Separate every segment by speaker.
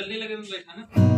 Speaker 1: चलने लगे तो बैठा ना।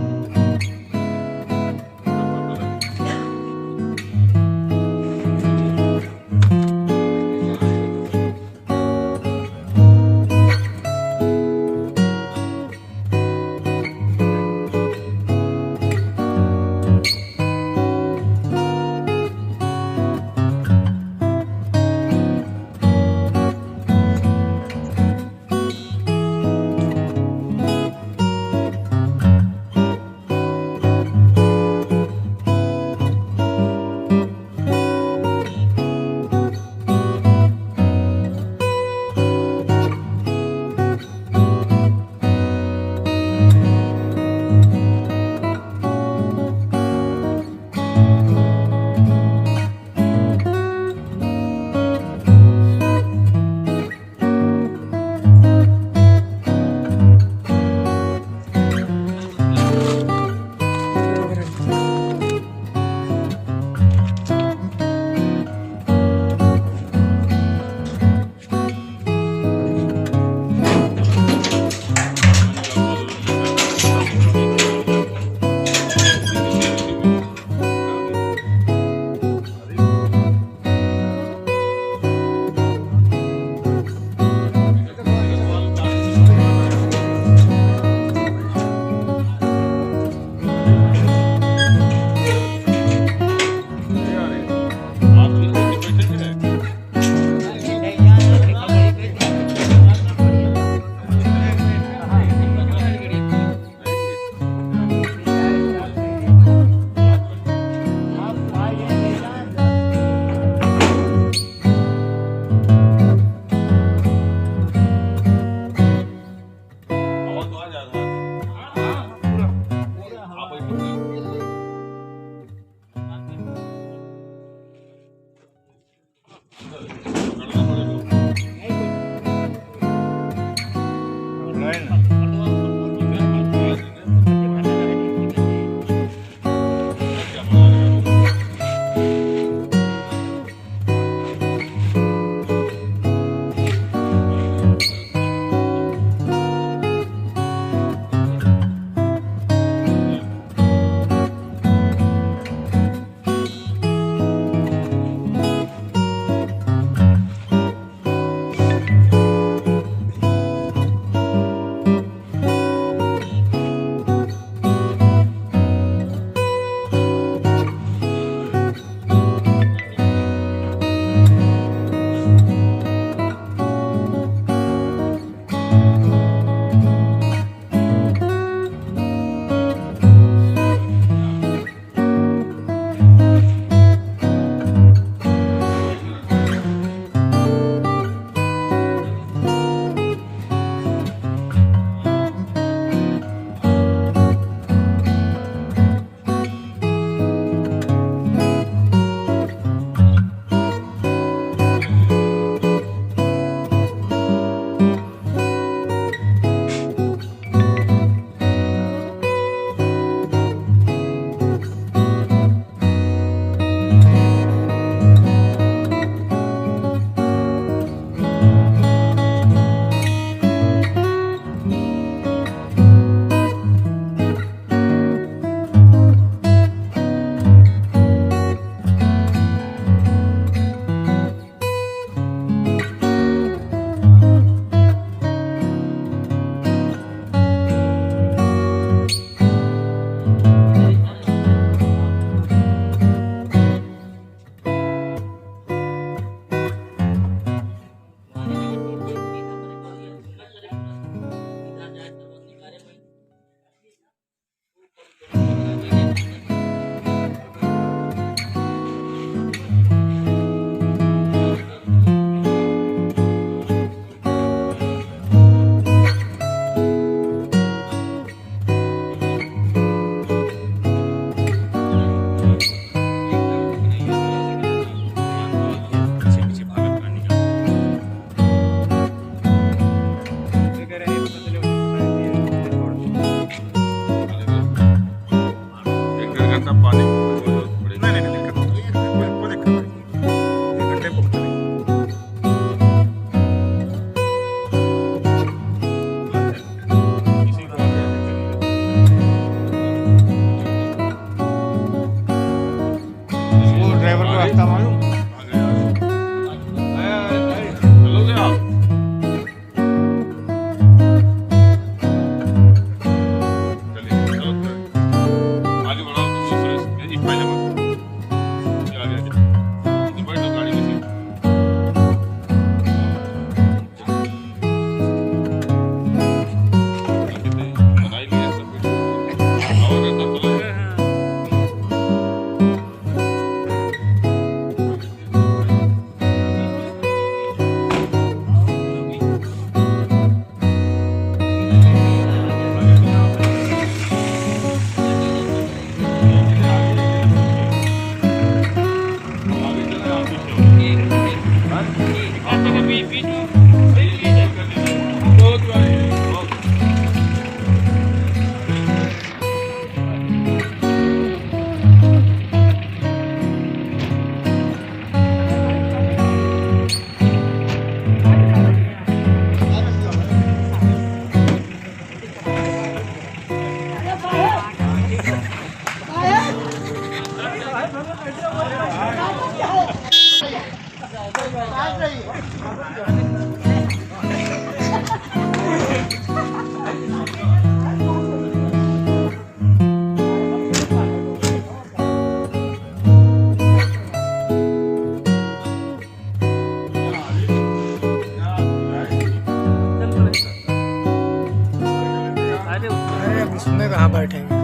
Speaker 1: उसमें कहाँ बैठेंगे।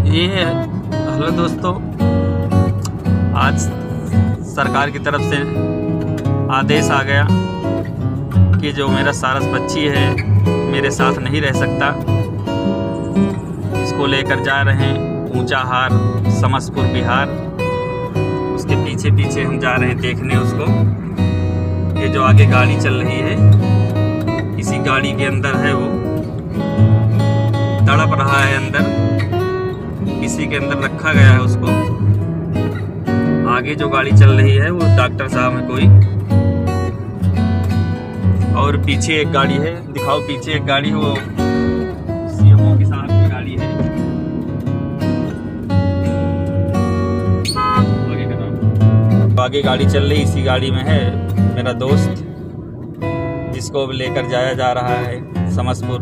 Speaker 2: ये है। हेलो दोस्तों, आज सरकार की तरफ से आदेश आ गया कि जो मेरा सारस पक्षी है मेरे साथ नहीं रह सकता। इसको लेकर जा रहे हैं ऊंचाहार समसपुर बिहार। उसके पीछे पीछे हम जा रहे हैं देखने उसको। ये जो आगे गाड़ी चल रही है इसी गाड़ी के अंदर है, वो तड़प रहा है अंदर, इसी के अंदर रखा गया है उसको। आगे जो गाड़ी चल रही है वो डॉक्टर साहब है कोई, और पीछे एक गाड़ी है, दिखाओ पीछे एक गाड़ी है, वो सीएमओ के साथ की गाड़ी है। आगे गाड़ी चल रही, इसी गाड़ी में है मेरा दोस्त जिसको लेकर जाया जा रहा है समसपुर।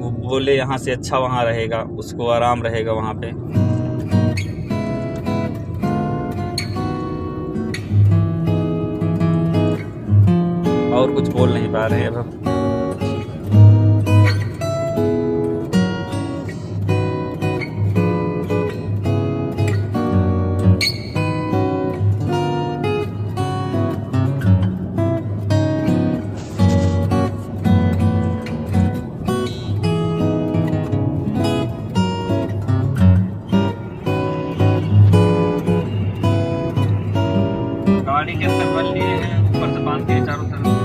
Speaker 2: वो बोले यहाँ से अच्छा वहाँ रहेगा, उसको आराम रहेगा वहाँ पे। और कुछ बोल नहीं पा रहे हैं अब। लिए हैं, ऊपर से बांध के चारों तरफ।